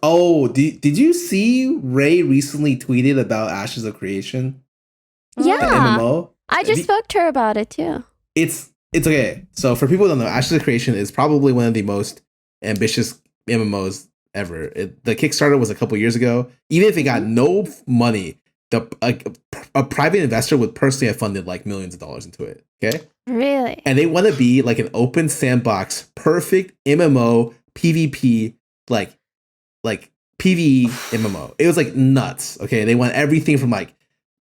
Oh, did you see Ray recently tweeted about Ashes of Creation? Yeah. The MMO? I just spoke to her about it too. It's okay. So for people who don't know, Ashes of Creation is probably one of the most ambitious MMOs ever. The Kickstarter was a couple years ago. Even if it got no money, a private investor would personally have funded like millions of dollars into it. Okay. Really? And they want to be like an open sandbox, perfect MMO PvP, like PvE MMO. It was like nuts. Okay. They want everything from like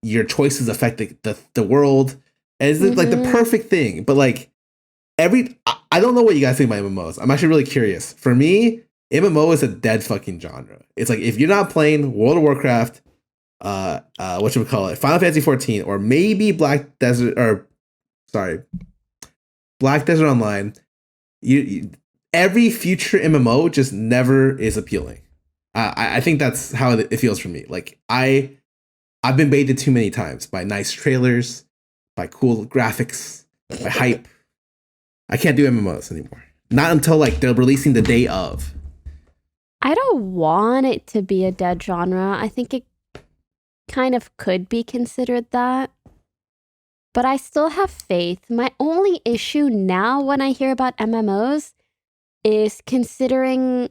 your choices affect the world. And it's like the perfect thing. But like I don't know what you guys think about MMOs. I'm actually really curious. For me, MMO is a dead fucking genre. It's like if you're not playing World of Warcraft, what should we call it? Final Fantasy 14, or maybe Black Desert Online. You every future MMO just never is appealing. I think that's how it feels for me. Like I've been baited too many times by nice trailers, by cool graphics, by hype. I can't do MMOs anymore. Not until like they're releasing the day of. I don't want it to be a dead genre. I think it kind of could be considered that. But I still have faith. My only issue now when I hear about MMOs is considering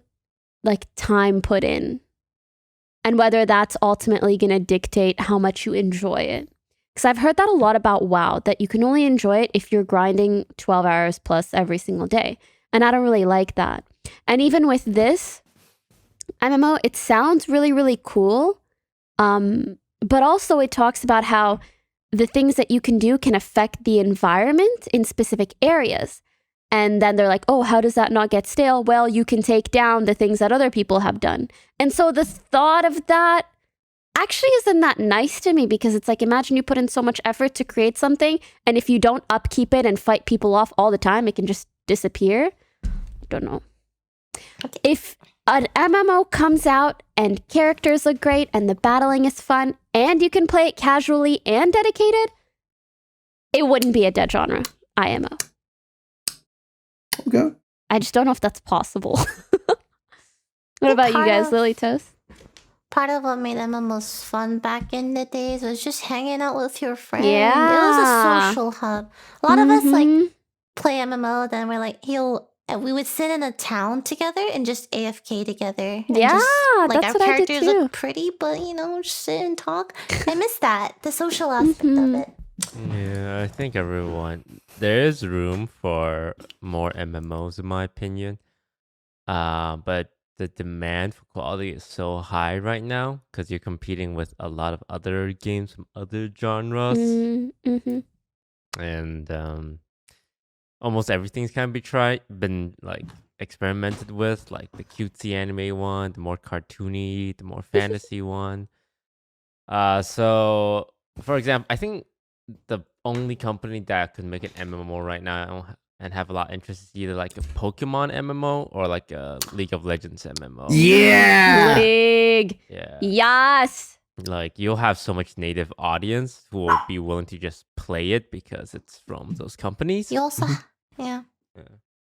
like time put in and whether that's ultimately going to dictate how much you enjoy it. Because I've heard that a lot about WoW, that you can only enjoy it if you're grinding 12 hours plus every single day. And I don't really like that. And even with this MMO, it sounds really, really cool. But also it talks about how the things that you can do can affect the environment in specific areas. And then they're like, oh, how does that not get stale? Well, you can take down the things that other people have done. And so the thought of that actually isn't that nice to me, because it's like, imagine you put in so much effort to create something, and if you don't upkeep it and fight people off all the time, it can just disappear. I don't know. If an MMO comes out and characters look great and the battling is fun and you can play it casually and dedicated, it wouldn't be a dead genre, IMO. Okay. I just don't know if that's possible. What about you guys, Lily Toast? Part of what made MMOs fun back in the days was just hanging out with your friends. Yeah. It was a social hub. A lot of us like play MMO, then we're like, we would sit in a town together and just AFK together. And Yeah, just, like, that's our what I did characters too. look pretty, but just sit and talk. I miss that, the social aspect of it. Yeah, I think there is room for more MMOs in my opinion. But the demand for quality is so high right now because you're competing with a lot of other games from other genres. And almost everything's been like experimented with, like the cutesy anime one, the more cartoony, the more fantasy one. So for example, I think the only company that could make an MMO right now and have a lot of interest is either like a Pokemon MMO or like a League of Legends MMO. Yeah. League. Yeah. Yes. Like you'll have so much native audience who will be willing to just play it because it's from those companies. You also, You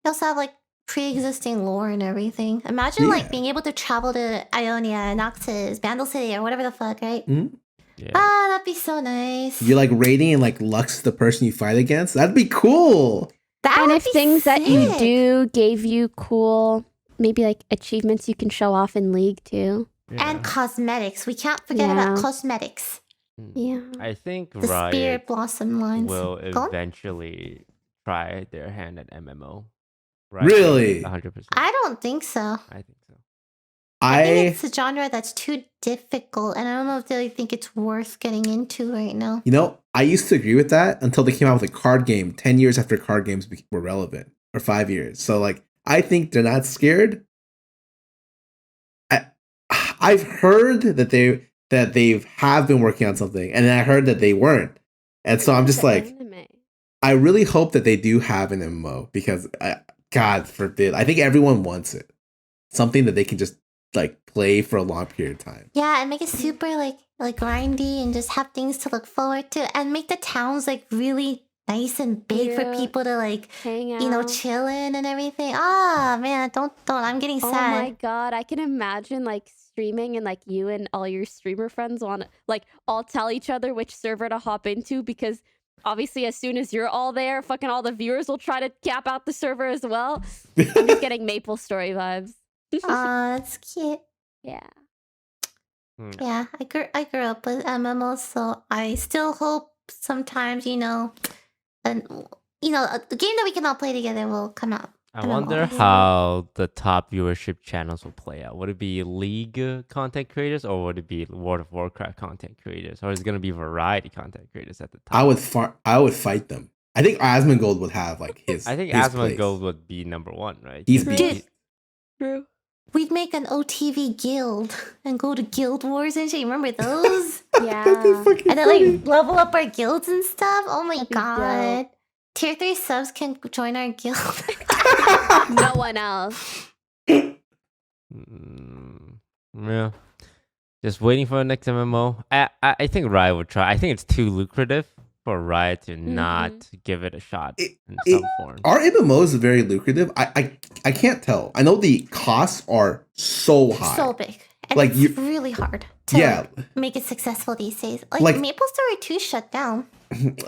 also have like pre-existing lore and everything. Imagine like being able to travel to Ionia, Noxus, Bandle City, or whatever the fuck, right? Mm-hmm. Yeah. That'd be so nice. You're like raiding and like Lux the person you fight against. That'd be cool. And if things that you do gave you cool, maybe like achievements you can show off in League too. Yeah. And cosmetics. We can't forget about cosmetics. Yeah. I think The Riot Spirit Blossom lines. will Go on. eventually try their hand at MMO. Right? Really? 100%. I don't think so. I think so. I think it's a genre that's too difficult, and I don't know if they think it's worth getting into right now. You know, I used to agree with that until they came out with a card game 10 years after card games were relevant, or 5 years. So like, I think they're not scared. I've heard that they have been working on something, and then I heard that they weren't. And so I'm just like, I really hope that they do have an MMO, because God forbid, I think everyone wants it. Something that they can just like play for a long period of time. Yeah, and make it super like grindy and just have things to look forward to, and make the towns like really nice and big for Cute. people to like, Hang out. you know, chill in and everything. Ah, man, don't. I'm getting Oh sad. my god, I can imagine like streaming and like you and all your streamer friends want to like all tell each other which server to hop into because obviously as soon as you're all there, fucking all the viewers will try to cap out the server as well. I'm just getting Maple Story vibes. Aw, that's cute. Yeah. Yeah, I grew up with MMOs, so I still hope sometimes, you know, and the game that we can all play together will come out. I wonder how the top viewership channels will play out. Would it be League content creators or would it be World of Warcraft content creators? Or is it going to be variety content creators at the top? I would fight them. I think Asmongold would have like his. I think his Asmongold place. would be number one, right? He's True. We'd make an OTV guild and go to guild wars and shit. You remember those? Yeah. And then like level up our guilds and stuff. Oh my That'd be god. dope. Tier 3 subs can join our guild. No one else. Yeah. Just waiting for the next MMO. I think Riot would try. I think it's too lucrative for Riot to not give it a shot in some form. Are MMOs very lucrative? I can't tell. I know the costs are so high. So big. And Like, it's really hard to Yeah. make it successful these days. Like- Like Maple Story 2 shut down.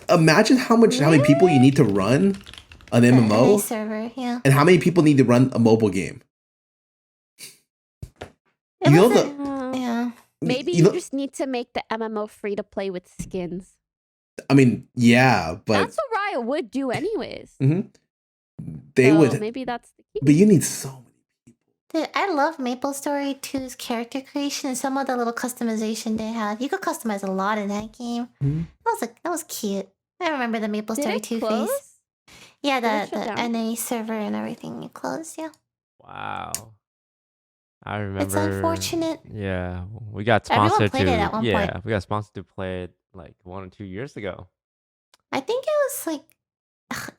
Imagine how many people you need to run an The MMO NA server, yeah. and how many people need to run a mobile game. It You know wasn't- Uh, yeah. Maybe you you know- just need to make the MMO free to play with skins. I mean, yeah, but That's what Riot would do anyways. they So would. maybe that's the key. But you need so many people. Dude, I love Maple Story 2's character creation and some of the little customization they had. You could customize a lot in that game. Mhm. That was cute. I remember the Maple Did Story it 2 close? phase. Yeah, Did it the shut down? NA server and everything it closed, yeah. Wow. I remember. It's unfortunate. Yeah, we got Everyone sponsored played to. it at one yeah, point. we got sponsored to play it like 1 or 2 years ago. I think it was like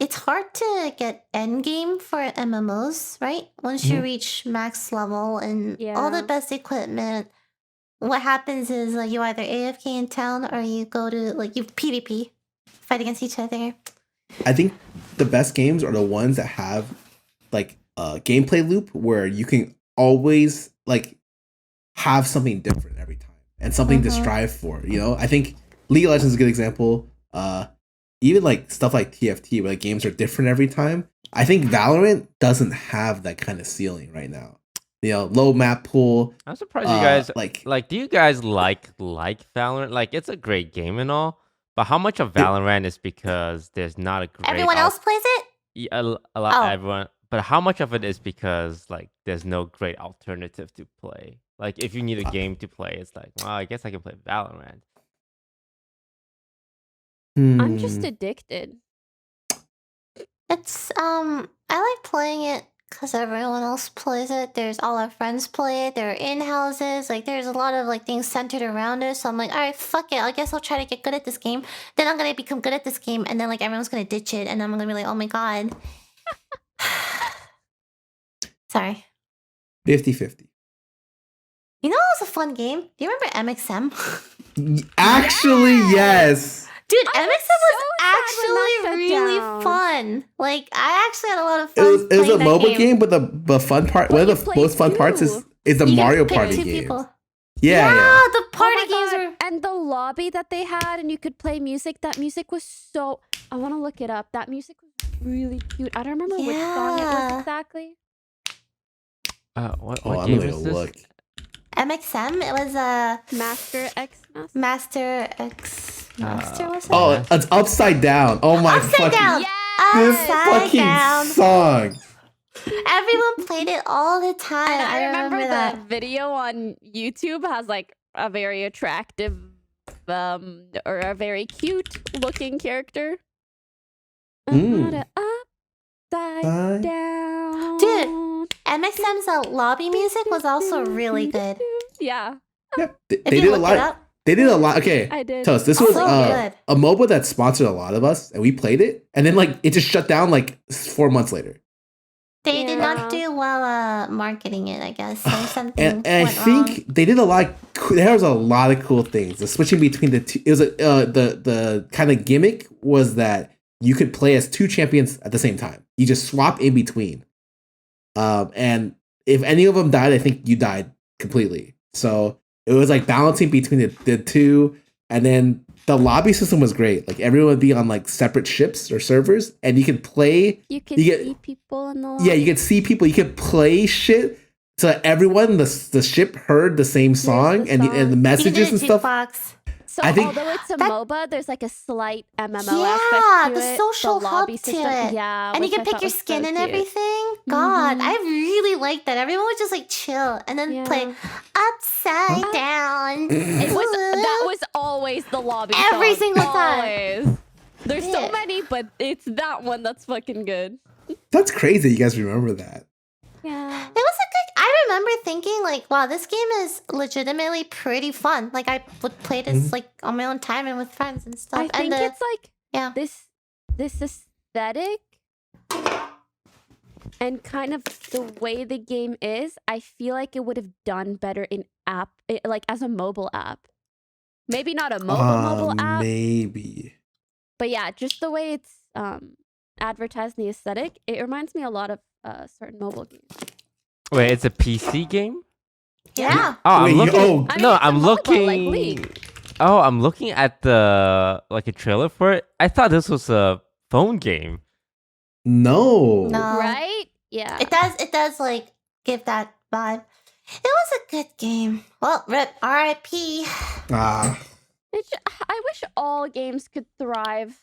it's hard to get end game for MMOs, right? Once you Mhm. reach max level and all the Yeah. best equipment, what happens is like you either AFK in town or you go to like you PvP, fight against each other. I think the best games are the ones that have like a gameplay loop where you can always like have something different every time and something to Mhm. strive for. You know, I think League of Legends is a good example. Even like stuff like TFT where like games are different every time. I think Valorant doesn't have that kind of ceiling right now. You know, low map pool. I'm surprised you guys like do you guys like Valorant? Like, it's a great game and all, but how much of Valorant is because there's not a great Everyone else plays it? Yeah, a lot Oh. everyone, but how much of it is because like there's no great alternative to play? Like, if you need a game to play, it's like, well, I guess I can play Valorant. I'm just hmm, addicted. It's I like playing it because everyone else plays it. There's all our friends play it. There are in houses. Like there's a lot of like things centered around it. So I'm like, all right, fuck it. I guess I'll try to get good at this game. Then I'm gonna become good at this game, and then like everyone's gonna ditch it, and I'm gonna be like, oh my god. Sorry. 50-50. You know, it was a fun game. Do you remember MXM? Actually, yes. Dude, I MXM was was so sad when that actually shut really down. fun. Like I actually had a lot of It fun. was a playing that mobile game, but the fun part, But one you of the played most fun parts is two. the You get Mario to pick Party two game. people. Yeah, yeah. The party Oh my games God. were. And the lobby that they had, and you could play music. That music was so. I want to look it up. That music was really cute. I don't remember which song it Yeah. was exactly. What Oh, I'm game gonna is this? look. MXM. It was a Master X Master. Master X Master. Was it? Oh, it's Upside Down. Oh my Upside fucking Down. this Upside fucking Down. song. Everyone played it all the time. And I remember that. the video on YouTube has like a very attractive, or a very cute looking character. Mm. Upside down. Dude, MXM's lobby music was also really good. Yeah, Yep, they If did you a look lot. it up, They did a lot. Okay, I did. Toast. This Oh, was so good. a MOBA that sponsored a lot of us, and we played it, and then like it just shut down like 4 months later. they did Yeah. not do well marketing it. I guess or something And I went think wrong. they did a lot. There was a lot of cool things. The switching between the two. It was the kind of gimmick was that you could play as 2 champions at the same time. You just swap in between. And if any of them died, I think you died completely. So it was like balancing between the two, and then the lobby system was great. Like everyone would be on like separate ships or servers, and you could play. You could see people in the lobby. Yeah, you could see people. You could play shit so that everyone the ship heard the same song, the and song. the messages and stuff. Jukebox. So I think- although it's a MOBA, there's like a slight MMO Yeah, aspect to the it. social lobby hub to system. it. Yeah, And you which can I pick thought your was so skin and cute. everything. God, Mhm. I really liked that. Everyone would just like chill and then Yeah. play upside down. It was that was always the lobby Every song, single time. always. There's so Yeah. many, but it's that one that's fucking good. That's crazy. You guys remember that? Yeah. It was a good. I remember thinking like, wow, this game is legitimately pretty fun. Like I would play this like on my own time and with friends and stuff. I think it's like yeah. this aesthetic and kind of the way the game is. I feel like it would have done better in like as a mobile app. Maybe not a mobile app, Maybe. but yeah, just the way it's advertised in the aesthetic, it reminds me a lot of certain mobile games. Wait, it's a PC game? Yeah. Oh, Wait, I'm looking. oh. I mean, No, it's a I'm MOBA, looking. like League. Oh, I'm looking at the like a trailer for it. I thought this was a phone game. No. No. Right? Yeah. It does like give that vibe. It was a good game. Well, rip R.I.P. Ah. I wish all games could thrive.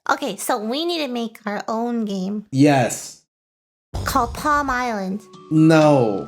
Okay, so we need to make our own game Yes. called Palm Island. No.